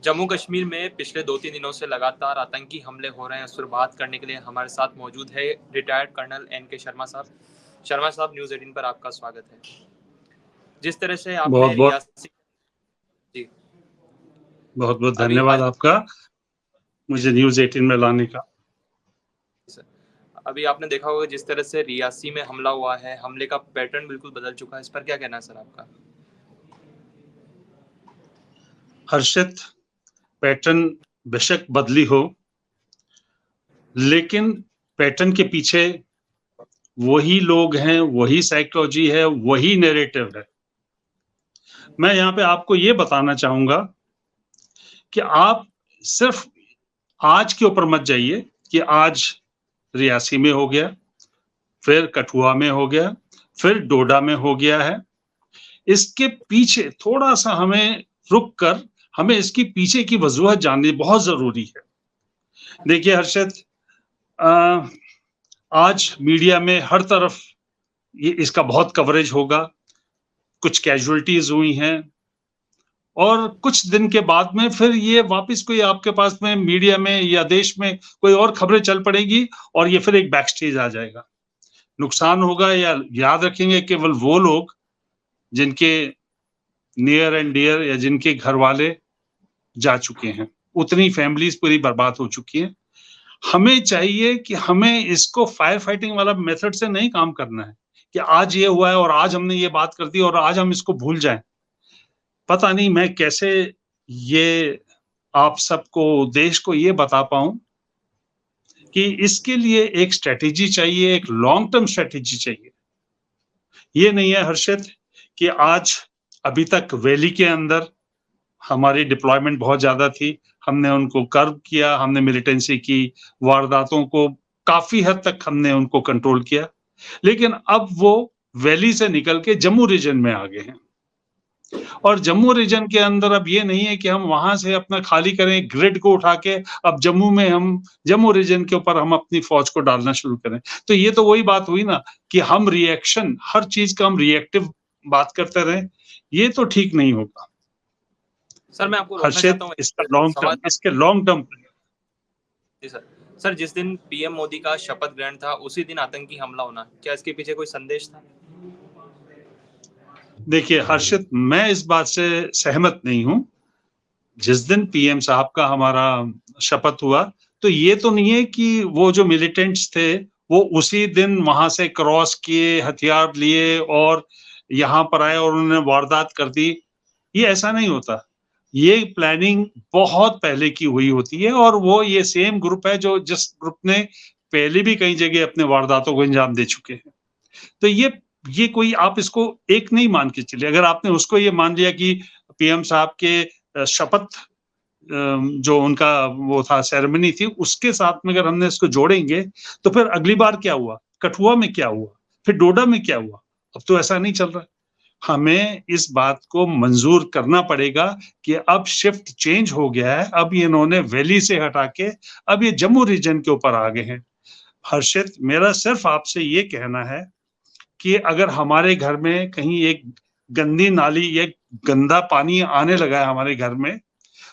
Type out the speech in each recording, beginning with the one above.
जम्मू कश्मीर में पिछले 2-3 दिनों से लगातार आतंकी हमले हो रहे हैं। उस पर बात करने के लिए हमारे साथ मौजूद है रिटायर्ड कर्नल एन.के. शर्मा साहब। शर्मा साहब, न्यूज़ 18 पर आपका स्वागत है। जिस तरह से आपने बहुत बहुत रियासी जी बहुत बहुत अभी धन्यवाद आपका मुझे न्यूज़ 18 में लाने का। अभी आपने देखा होगा जिस तरह से रियासी में हमला हुआ है, हमले का पैटर्न बिल्कुल बदल चुका है। इस पर क्या कहना है सर आपका? हर्षित, पैटर्न बेशक बदली हो, लेकिन पैटर्न के पीछे वही लोग हैं, वही साइकोलॉजी है, वही नैरेटिव है। मैं यहाँ पे आपको ये बताना चाहूंगा कि आप सिर्फ आज के ऊपर मत जाइए कि आज रियासी में हो गया, फिर कठुआ में हो गया, फिर डोडा में हो गया है। इसके पीछे थोड़ा सा हमें रुक कर हमें इसकी पीछे की वजूहत जाननी बहुत जरूरी है। देखिए हर्षित, आज मीडिया में हर तरफ ये इसका बहुत कवरेज होगा। कुछ कैजुअलिटीज हुई हैं और कुछ दिन के बाद में फिर ये वापस कोई आपके पास में मीडिया में या देश में कोई और खबरें चल पड़ेगी और ये फिर एक बैक स्टेज आ जाएगा। नुकसान होगा या याद रखेंगे केवल वो लोग जिनके नियर एंड डियर या जिनके घर वाले जा चुके हैं। उतनी फैमिलीज पूरी बर्बाद हो चुकी हैं। हमें चाहिए कि हमें इसको फायर फाइटिंग वाला मेथड से नहीं काम करना है कि आज ये हुआ है और आज हमने ये बात कर दी और आज हम इसको भूल जाएं। पता नहीं मैं कैसे ये आप सबको, देश को ये बता पाऊं कि इसके लिए एक स्ट्रेटेजी चाहिए, एक लॉन्ग टर्म स्ट्रेटेजी चाहिए। ये नहीं है हर्षित कि आज अभी तक वैली के अंदर हमारी डिप्लॉयमेंट बहुत ज्यादा थी, हमने उनको कर्व किया, हमने मिलिटेंसी की वारदातों को काफी हद तक हमने उनको कंट्रोल किया, लेकिन अब वो वैली से निकल के जम्मू रीजन में आ गए हैं। और जम्मू रीजन के अंदर अब ये नहीं है कि हम वहां से अपना खाली करें, ग्रिड को उठा के अब जम्मू में हम जम्मू रीजन के ऊपर हम अपनी फौज को डालना शुरू करें। तो ये तो वही बात हुई ना कि हम रिएक्शन, हर चीज का हम रिएक्टिव बात करते रहे, ये तो ठीक नहीं होगा। सर मैं आपको रोकना हर्षित, चाहता हूँ इसके लॉन्ग टर्म जी सर, जिस दिन पीएम मोदी का शपथ ग्रहण था उसी दिन आतंकी हमला होना, क्या इसके पीछे कोई संदेश था? देखिए हर्षित, मैं इस बात से सहमत नहीं हूं। जिस दिन पीएम साहब का हमारा शपथ हुआ तो ये तो नहीं है कि वो जो मिलिटेंट्स थे वो उसी दिन वहां से क्रॉस किए, हथियार लिए और यहाँ पर आए और उन्होंने वारदात कर दी। ये ऐसा नहीं होता। ये प्लानिंग बहुत पहले की हुई होती है और वो ये सेम ग्रुप है जो जिस ग्रुप ने पहले भी कई जगह अपने वारदातों को अंजाम दे चुके हैं। तो ये कोई आप इसको एक नहीं मान के चलिए। अगर आपने उसको ये मान लिया कि पीएम साहब के शपथ जो उनका वो था सेरेमनी थी उसके साथ में अगर हमने इसको जोड़ेंगे तो फिर अगली बार क्या हुआ, कठुआ में क्या हुआ, फिर डोडा में क्या हुआ। अब तो ऐसा नहीं चल रहा। हमें इस बात को मंजूर करना पड़ेगा कि अब शिफ्ट चेंज हो गया है। अब इन्होंने वैली से हटा के अब ये जम्मू रीजन के ऊपर आ गए हैं। हर्षित, मेरा सिर्फ आपसे ये कहना है कि अगर हमारे घर में कहीं एक गंदी नाली या गंदा पानी आने लगा है हमारे घर में,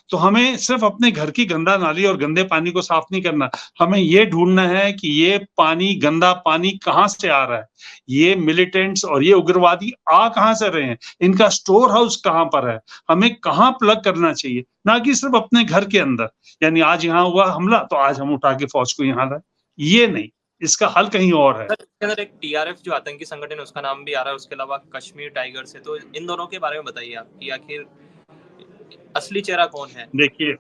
तो हमें सिर्फ अपने घर की गंदा नाली और गंदे पानी को साफ नहीं करना। हमें ये ढूंढना है कि ये पानी, गंदा पानी कहाँ से आ रहा है, ये मिलिटेंट्स और ये उग्रवादी आ कहाँ से रहे हैं, इनका स्टोर हाउस कहाँ पर है, हमें कहाँ प्लग करना चाहिए, ना कि सिर्फ अपने घर के अंदर। यानी आज यहाँ हुआ हमला तो आज हम उठा के फौज को यहाँ लाए, ये नहीं। इसका हल कहीं और है। इसके अंदर एक टीआरएफ जो आतंकी संगठन है उसका नाम भी आ रहा है, उसके अलावा कश्मीर टाइगर्स है। तो इन दोनों के बारे में बताइए आप कि आखिर असली चेहरा कौन है? देखिए,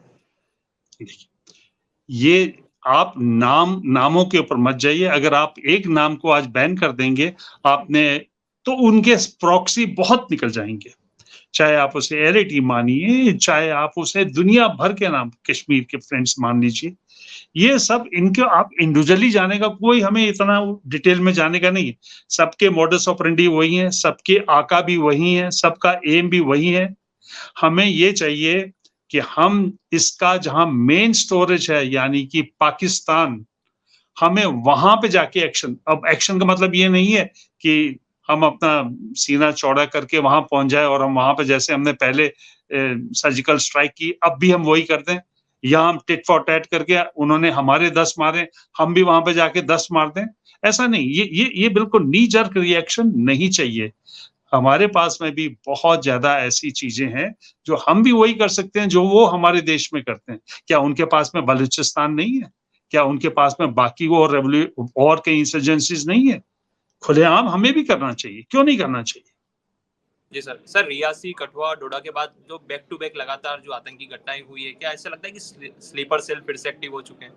ये आप नामों के ऊपर मत जाइए। अगर आप एक नाम को आज बैन कर देंगे आपने, तो उनके प्रॉक्सी बहुत निकल जाएंगे। चाहे आप उसे एलएटी मानिए, चाहे आप उसे दुनिया भर के नाम कश्मीर के फ्रेंड्स मान लीजिए, ये सब इनके आप इंडिविजुअली जाने का कोई हमें इतना डिटेल में जाने का नहीं है। सबके मॉडस ऑपरेंडी वही है, सबके आका भी वही है, सबका एम भी वही है। हमें ये चाहिए कि हम इसका जहां मेन स्टोरेज है यानी कि पाकिस्तान, हमें वहां पे जाके एक्शन। अब एक्शन का मतलब ये नहीं है कि हम अपना सीना चौड़ा करके वहां पहुंच जाए और हम वहां पे जैसे हमने पहले सर्जिकल स्ट्राइक की, अब भी हम वही कर दें, या हम टिट फॉर टैट करके उन्होंने हमारे 10 मारे, हम भी वहां पे जाके 10 मार दें। ऐसा नहीं, ये बिल्कुल नी जर्क रिएक्शन नहीं चाहिए। हमारे पास में भी बहुत ज्यादा ऐसी चीजें हैं जो हम भी वही कर सकते हैं जो वो हमारे देश में करते हैं। क्या उनके पास में बलूचिस्तान नहीं है? क्या उनके पास में बाकी और कई इंसर्जेंसीज नहीं है? खुलेआम हमें भी करना चाहिए, क्यों नहीं करना चाहिए? जी सर, रियासी, कठुआ, डोडा के बाद जो बैक टू बैक लगातार जो आतंकी घटनाएं हुई है, क्या ऐसा लगता है कि स्लीपर सेल फिर से एक्टिव हो चुके हैं?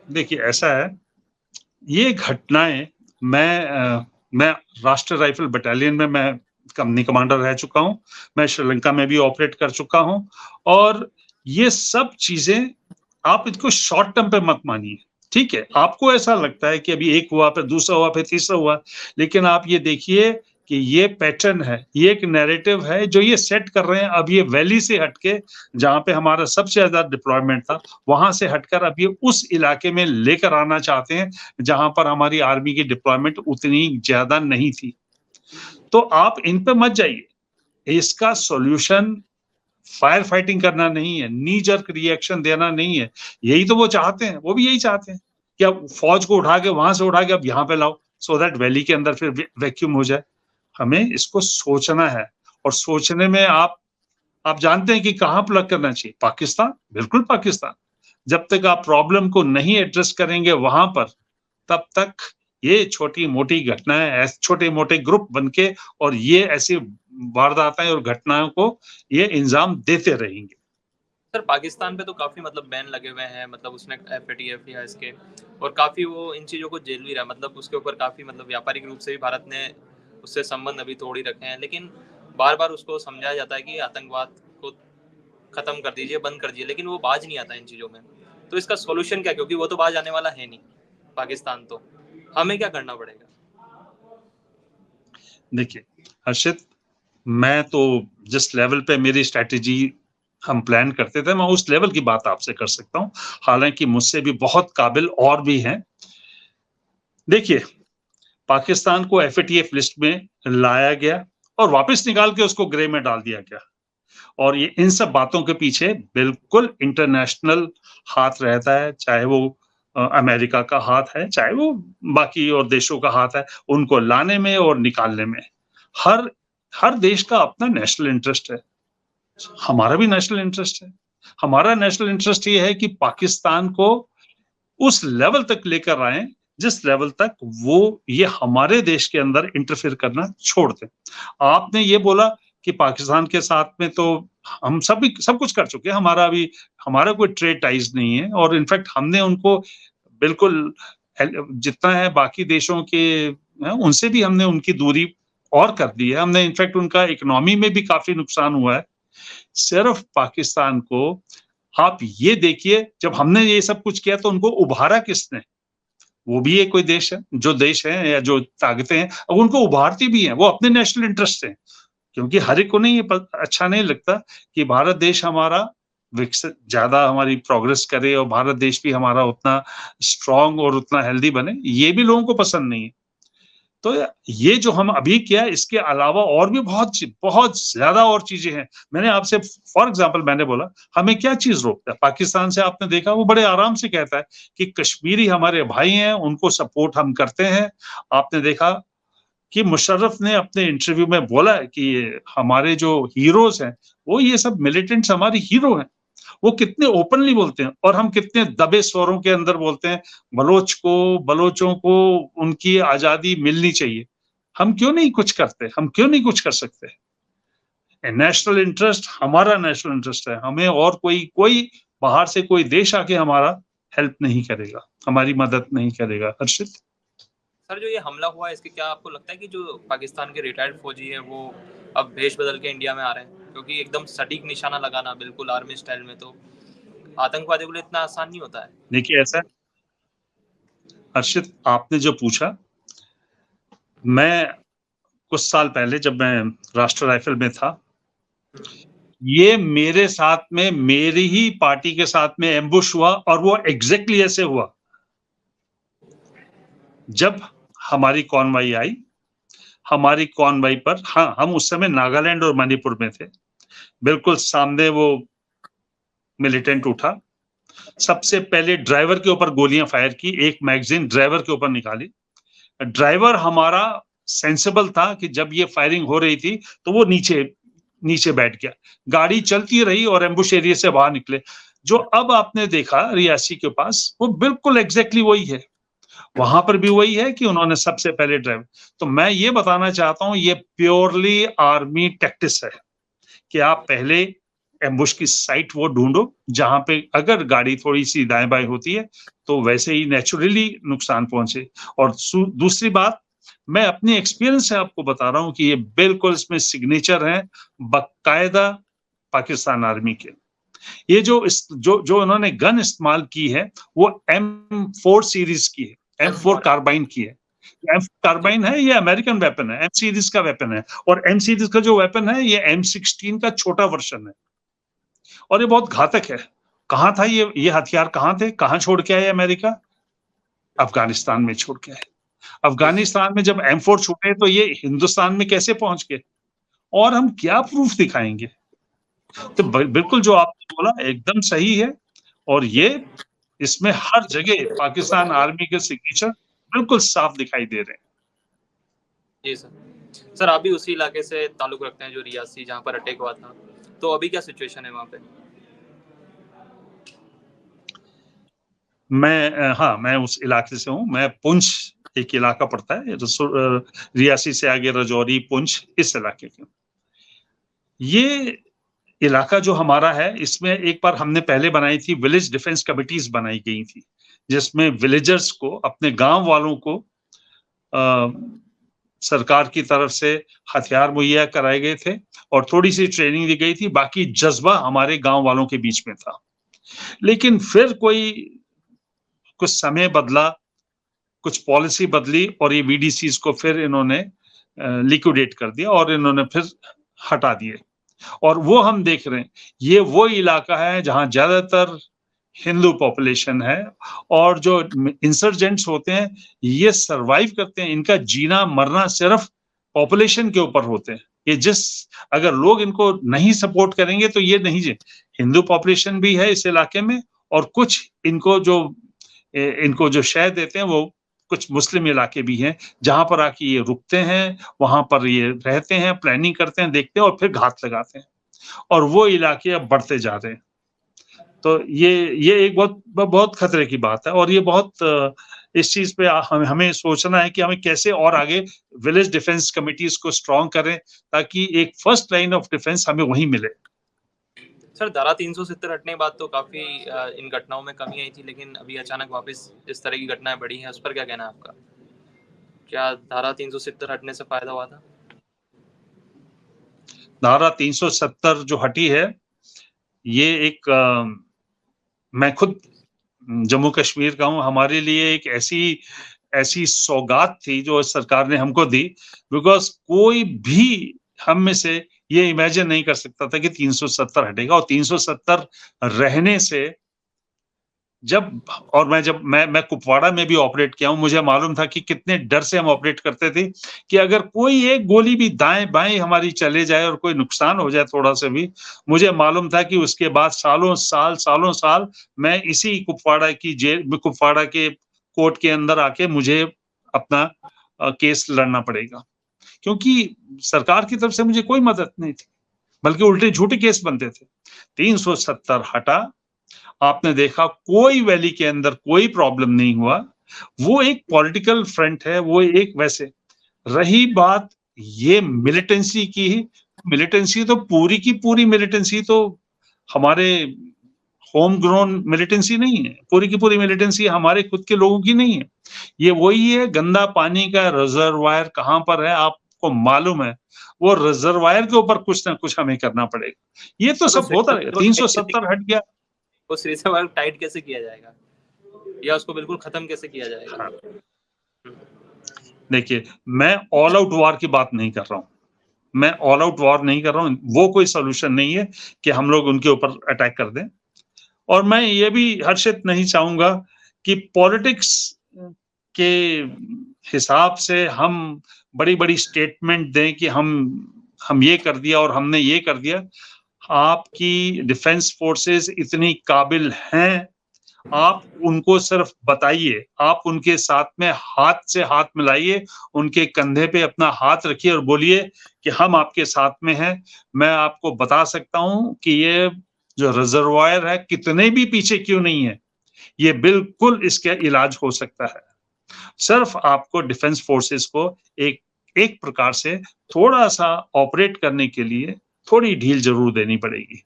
देखिए, ऐसा है, ये घटनाएं मैं राष्ट्रीय राइफल बटालियन में मैं कंपनी कमांडर रह चुका हूं, मैं श्रीलंका में भी ऑपरेट कर चुका हूं, और ये सब चीजें आप इसको शॉर्ट टर्म पे मत मानिए। ठीक है, आपको ऐसा लगता है कि अभी एक हुआ, फिर दूसरा हुआ, फिर तीसरा हुआ, लेकिन आप ये देखिए कि ये पैटर्न है, ये एक नैरेटिव है जो ये सेट कर रहे हैं। अब ये वैली से हटके, जहां पे हमारा सबसे ज्यादा डिप्लॉयमेंट था, वहां से हटकर अब ये उस इलाके में लेकर आना चाहते हैं जहां पर हमारी आर्मी की डिप्लॉयमेंट उतनी ज्यादा नहीं थी। तो आप इन पे मत जाइए, इसका सॉल्यूशन फायर फाइटिंग करना नहीं है, नी जर्क रिएक्शन देना नहीं है। यही तो वो चाहते हैं, वो भी यही चाहते हैं कि अब फौज को उठा के वहां से उठा के अब यहाँ पे लाओ, सो दैट वैली के अंदर फिर वैक्यूम हो जाए। हमें इसको सोचना है, और सोचने में आप जानते हैं कि कहां प्लग करना चाहिए? पाकिस्तान, बिल्कुल पाकिस्तान। जब तक आप प्रॉब्लम को नहीं एड्रेस करेंगे वहां पर, तब तक ये छोटी मोटी घटनाएं, छोटे मोटे ग्रुप बनके और ये ऐसी वारदातें और घटनाओं को ये इंजाम देते रहेंगे। सर, पाकिस्तान पे तो काफी मतलब बैन लगे हुए हैं, मतलब उसने FATF या इसके, और काफी वो इन चीजों को झेल भी रहा है, मतलब उसके ऊपर काफी मतलब व्यापारिक रूप से भी भारत ने उससे संबंध अभी तोड़ ही रखे हैं, लेकिन बार बार उसको समझाया जाता है कि आतंकवाद को खत्म कर दीजिए, बंद कर दीजिए, लेकिन वो बाज नहीं आता इन चीजों में। तो इसका सोल्यूशन क्या? क्योंकि वो तो बाज आने वाला है नहीं पाकिस्तान, तो हमें क्या करना पड़ेगा? देखिए हर्षित, मैं तो जिस लेवल पे मेरी स्ट्रैटेजी हम प्लान करते थे, मैं उस लेवल की बात आपसे कर सकता हूं, हालांकि मुझसे भी बहुत काबिल और भी हैं। देखिए, पाकिस्तान को FATF लिस्ट में लाया गया और वापस निकाल के उसको ग्रे में डाल दिया गया, और ये इन सब बातों के पीछे बिल्कुल इंटरनेशनल हाथ रहता है, चाहे वो अमेरिका का हाथ है, चाहे वो बाकी और देशों का हाथ है, उनको लाने में और निकालने में। हर देश का अपना नेशनल इंटरेस्ट है, हमारा भी नेशनल इंटरेस्ट है। हमारा नेशनल इंटरेस्ट ये है कि पाकिस्तान को उस लेवल तक लेकर आए जिस लेवल तक वो ये हमारे देश के अंदर इंटरफेयर करना छोड़ दें। आपने ये बोला कि पाकिस्तान के साथ में तो हम सब कुछ कर चुके हैं, हमारा कोई ट्रेड टाइज नहीं है, और इनफैक्ट हमने उनको बिल्कुल जितना है बाकी देशों के उनसे भी हमने उनकी दूरी और कर दी है। हमने इनफैक्ट उनका इकोनॉमी में भी काफी नुकसान हुआ है। सिर्फ पाकिस्तान को आप ये देखिए, जब हमने ये सब कुछ किया तो उनको उभारा किसने? वो भी एक कोई देश है, जो देश है या जो ताकतें हैं, अब उनको उभारती भी हैं, वो अपने नेशनल इंटरेस्ट से, क्योंकि हर एक को नहीं ये अच्छा नहीं लगता कि भारत देश हमारा विकसित, ज्यादा हमारी प्रोग्रेस करे और भारत देश भी हमारा उतना स्ट्रांग और उतना हेल्दी बने, ये भी लोगों को पसंद नहीं है। तो ये जो हम अभी किया, इसके अलावा और भी बहुत ज्यादा और चीजें हैं। मैंने आपसे फॉर एग्जांपल मैंने बोला हमें क्या चीज रोकता है? पाकिस्तान से आपने देखा वो बड़े आराम से कहता है कि कश्मीरी हमारे भाई हैं, उनको सपोर्ट हम करते हैं। आपने देखा कि मुशर्रफ ने अपने इंटरव्यू में बोला है कि हमारे जो हीरोज हैं वो ये सब मिलिटेंट्स हमारे हीरो हैं। वो कितने ओपनली बोलते हैं, और हम कितने दबे स्वरों के अंदर बोलते हैं बलोचों को उनकी आजादी मिलनी चाहिए। हम क्यों नहीं कुछ करते? हम क्यों नहीं कुछ कर सकते? नेशनल इंटरेस्ट हमारा नेशनल इंटरेस्ट है, हमें और कोई बाहर से कोई देश आके हमारा हेल्प नहीं करेगा, हमारी मदद नहीं करेगा। हर्षित सर, जो ये हमला हुआ है, इसके क्या आपको लगता है कि जो पाकिस्तान के रिटायर्ड फौजी हैं वो अब भेष बदल के इंडिया में आ रहे हैं? क्योंकि एकदम सटीक निशाना लगाना बिल्कुल आर्मी स्टाइल में तो आतंकवादियों के लिए इतना आसान नहीं होता है। देखिए ऐसा, हर्षित आपने जो पूछा, मैं कुछ साल पहले जब मैं राष्ट्रीय राइफल में था, ये मेरे साथ में, मेरी ही पार्टी के साथ में एम्बुश हुआ, और वो एग्जैक्टली ऐसे हुआ। जब हमारी कॉनवॉय आई, हमारी कॉनवॉय पर, हाँ, हम उस समय नागालैंड और मणिपुर में थे, बिल्कुल सामने वो मिलिटेंट उठा, सबसे पहले ड्राइवर के ऊपर गोलियां फायर की, एक मैगजीन ड्राइवर के ऊपर निकाली। ड्राइवर हमारा सेंसिबल था कि जब ये फायरिंग हो रही थी तो वो नीचे बैठ गया, गाड़ी चलती रही और एम्बुश एरिया से बाहर निकले। जो अब आपने देखा रियासी के पास, वो बिल्कुल एग्जैक्टली वही है, वहां पर भी वही है कि उन्होंने सबसे पहले ड्राइवर। तो मैं ये बताना चाहता हूं, ये प्योरली आर्मी टैक्टिस है कि आप पहले एम्बुश की साइट वो ढूंढो जहां पे अगर गाड़ी थोड़ी सी दाएं बाएं होती है तो वैसे ही नेचुरली नुकसान पहुंचे। और दूसरी बात, मैं अपनी एक्सपीरियंस से आपको बता रहा हूं कि ये बिल्कुल इसमें सिग्नेचर है बाकायदा पाकिस्तान आर्मी के। ये जो उन्होंने गन इस्तेमाल की है वो M4 सीरीज की है, M4 कार्बाइन की है। M कार्बाइन है, ये अमेरिकन वेपन है, M सीरीज का वेपन है। और M सीरीज का जो वेपन है ये M16 का छोटा वर्जन है और ये बहुत घातक है। कहां था ये हथियार, कहां थे, कहां छोड़ के आए अमेरिका? अफगानिस्तान में छोड़ के आए। अफगानिस्तान में जब M4 छूटे तो ये हिंदुस्तान में कैसे पहुंच गए, और हम क्या प्रूफ दिखाएंगे? तो बिल्कुल जो आपने बोला एकदम सही है, और ये इसमें हर जगह पाकिस्तान आर्मी के सिग्नेचर बिल्कुल साफ दिखाई दे रहे हैं। जी सर, आप भी उसी इलाके से ताल्लुक रखते हैं जो रियासी, जहां पर अटैक हुआ था, तो अभी क्या सिचुएशन है वहां पे? मैं उस इलाके से हूँ। मैं पुंछ एक इलाका पड़ता है रियासी से आगे, रजौरी, पुंछ, इस इलाके के। ये इलाका जो हमारा है, इसमें एक बार हमने पहले बनाई थी विलेज डिफेंस कमिटीज बनाई गई थी, जिसमें विलेजर्स को, अपने गांव वालों को सरकार की तरफ से हथियार मुहैया कराए गए थे और थोड़ी सी ट्रेनिंग दी गई थी। बाकी जज्बा हमारे गांव वालों के बीच में था। लेकिन फिर कुछ समय बदला, कुछ पॉलिसी बदली और ये VDCs को फिर इन्होंने लिक्विडेट कर दिया और इन्होंने फिर हटा दिए। और वो हम देख रहे हैं, ये वो इलाका है जहां ज्यादातर हिंदू पॉपुलेशन है, और जो इंसर्जेंट्स होते हैं ये सरवाइव करते हैं, इनका जीना मरना सिर्फ पॉपुलेशन के ऊपर होते हैं। ये अगर लोग इनको नहीं सपोर्ट करेंगे तो ये नहीं जी। हिंदू पॉपुलेशन भी है इस इलाके में, और कुछ इनको जो शह देते हैं वो कुछ मुस्लिम इलाके भी हैं जहां पर आके ये रुकते हैं, वहां पर ये रहते हैं, प्लानिंग करते हैं, देखते हैं और फिर घात लगाते हैं, और वो इलाके अब बढ़ते जा रहे हैं। तो ये एक बहुत खतरे की बात है, और ये बहुत इस चीज पे हमें सोचना है कि हमें कैसे और आगे विलेज डिफेंस कमिटीज को स्ट्रॉन्ग करें ताकि एक फर्स्ट लाइन ऑफ डिफेंस हमें वहीं मिले। सर, धारा 370 हटने के बाद तो काफी इन घटनाओं में कमी आई थी, लेकिन अभी अचानक वापस इस तरह की घटनाएं बढ़ी हैं, उस पर क्या कहना है आपका? क्या धारा 370 हटने से फायदा हुआ था? धारा 370 जो हटी है, ये मैं खुद जम्मू कश्मीर का हूं, हमारे लिए एक ऐसी सौगात थी जो सरकार ने हमको दी, बिकॉज कोई भी हम में से ये इमेजिन नहीं कर सकता था कि 370 हटेगा। और 370 रहने से मैं कुपवाड़ा में भी ऑपरेट किया हूं, मुझे मालूम था कि कितने डर से हम ऑपरेट करते थे कि अगर कोई एक गोली भी दाएं बाएं हमारी चले जाए और कोई नुकसान हो जाए थोड़ा सा भी, मुझे मालूम था कि उसके बाद सालों साल मैं इसी कुपवाड़ा के कोर्ट के अंदर आके मुझे अपना केस लड़ना पड़ेगा, क्योंकि सरकार की तरफ से मुझे कोई मदद नहीं थी, बल्कि उल्टे झूठे केस बनते थे। 370 हटा, आपने देखा कोई वैली के अंदर कोई प्रॉब्लम नहीं हुआ। वो एक पॉलिटिकल फ्रंट है, वो एक वैसे। रही बात ये मिलिटेंसी की, मिलिटेंसी तो पूरी की पूरी मिलिटेंसी तो हमारे होम ग्रोन मिलिटेंसी नहीं है, पूरी की पूरी मिलिटेंसी हमारे खुद के लोगों की नहीं है। ये वही है, गंदा पानी का रिजर्वायर कहां पर है आपको मालूम है, वो रिजर्वायर के ऊपर कुछ ना कुछ हमें करना पड़ेगा। ये तो सब होता रहेगा। 370 हट गया, उस रिजर्वायर टाइट कैसे किया जाएगा या उसको बिल्कुल खत्म कैसे किया जाएगा? देखिए, मैं ऑल आउट वॉर की बात नहीं कर रहा हूं, मैं ऑल आउट वॉर नहीं कर रहा हूं, वो कोई सोल्यूशन नहीं है कि हम लोग उनके ऊपर अटैक कर दें। और मैं ये भी हर्षित नहीं चाहूंगा कि पॉलिटिक्स के हिसाब से हम बड़ी-बड़ी स्टेटमेंट दें कि हम ये कर दिया और हमने ये कर दिया। आपकी डिफेंस फोर्सेस इतनी काबिल हैं, आप उनको सिर्फ बताइए, आप उनके साथ में हाथ से हाथ मिलाइए, उनके कंधे पे अपना हाथ रखिए और बोलिए कि हम आपके साथ में हैं। मैं आपको बता सकता हूँ कि ये जो रिजर्वायर है, कितने भी पीछे क्यों नहीं है, ये बिल्कुल इसका इलाज हो सकता है। सिर्फ आपको डिफेंस फोर्सेस को एक प्रकार से थोड़ा-सा ऑपरेट करने के लिए थोड़ी ढील ज़रूर देनी पड़ेगी,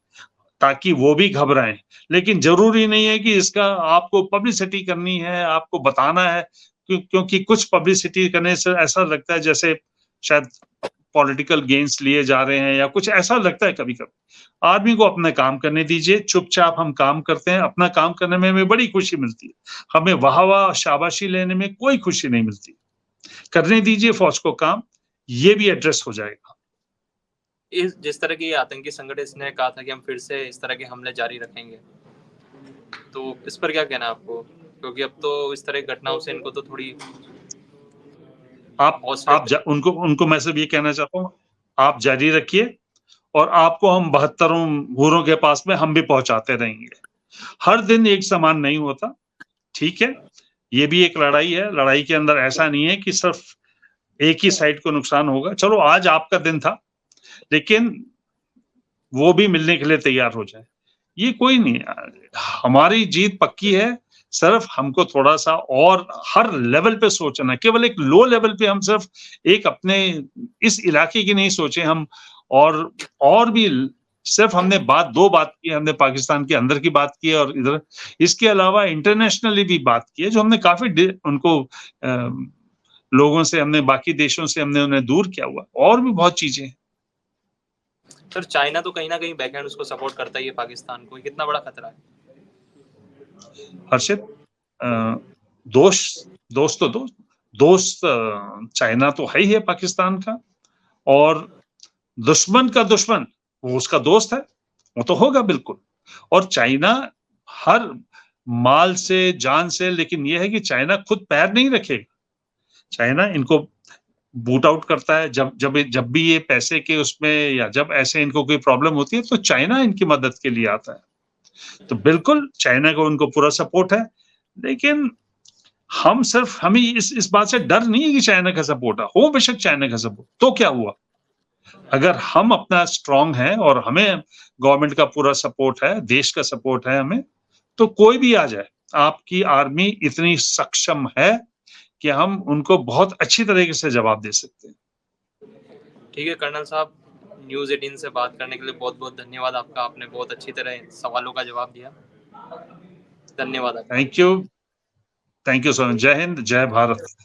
ताकि वो भी घबराएँ। लेकिन ज़रूरी नहीं है कि इसका आपको पब्लिसिटी करनी है, आपको बताना है, क्योंकि कुछ पब्लिसिटी करने से ऐसा लगता है जैसे शायद पॉलिटिकल गेन्स लिए जा रहे हैं या कुछ ऐसा लगता है कभी-कभी। आदमी को अपना काम करने दीजिए, चुपचाप हम काम करते हैं, अपना काम करने में हमें बड़ी खुशी मिलती है। हमें वाह-वाह, शाबाशी लेने में कोई खुशी नहीं मिलती। करने दीजिए फ़ौज को काम, ये भी एड्रेस हो जाएगा। जिस तरह की आतंकी संगठन इसने कहा था कि हम फिर से इस तरह के हमले जारी रखेंगे, तो इस पर क्या कहना है आपको? क्योंकि अब तो इस तरह की घटनाओं से इनको तो थोड़ी आप उनको मैं सिर्फ ये कहना चाहता हूँ, आप जारी रखिए और आपको हम 72 हूरों के पास में हम भी पहुँचाते रहेंगे। हर दिन एक समान नहीं होता, ठीक है? ये भी एक लड़ाई है, लड़ाई के अंदर ऐसा नहीं है कि सिर्फ एक ही साइड को नुकसान होगा। चलो आज आपका दिन था, लेकिन वो भी मिलने के लिए तैयार हो जाए। ये कोई नहीं, हमारी जीत पक्की है, सिर्फ हमको थोड़ा-सा और हर लेवल पे सोचना है। केवल एक लो लेवल पे हम सिर्फ एक अपने इस इलाके की नहीं सोचे हम, और भी सिर्फ हमने दो बात की, हमने पाकिस्तान के अंदर की बात की है और इधर, इसके अलावा इंटरनेशनली भी बात की है, जो हमने काफ़ी उनको लोगों से हमने, बाकी देशों से हमने उन्हें दूर किया हुआ, और भी बहुत चीज़ें हैं। सर, चाइना तो कहीं न कहीं बैकहैंड उसको सपोर्ट करता ही है पाकिस्तान को, ये कितना बड़ा खतरा है? हर्षित, दोस्त चाइना तो है ही है पाकिस्तान का, और दुश्मन का दुश्मन वो उसका दोस्त है, वो तो होगा बिल्कुल। और चाइना हर माल से, जान से, लेकिन ये है कि चाइना खुद पैर नहीं रखेगा। चाइना इनको बूट आउट करता है, जब भी ये पैसे के उसमें, या जब ऐसे इनको कोई प्रॉब्लम होती है, तो चाइना इनकी मदद के लिए आता है। तो बिल्कुल चाइना को उनको पूरा सपोर्ट है, लेकिन हमें इस बात से डर नहीं है कि चाइना का सपोर्ट है, हो बेशक चाइना का सपोर्ट, तो क्या हुआ? अगर हम अपना स्ट्रांग हैं और हमें गवर्नमेंट का पूरा सपोर्ट है, देश का सपोर्ट है हमें, तो कोई भी आ जाए, आपकी आर्मी इतनी सक्षम है कि हम उनको बहुत अच्छी तरीके से जवाब दे सकते हैं। ठीक है कर्नल साहब, न्यूज़ 18 से बात करने के लिए बहुत-बहुत धन्यवाद आपका। आपने बहुत अच्छी तरह सवालों का जवाब दिया। धन्यवाद आपका। Thank you so much. जय हिंद, जय भारत।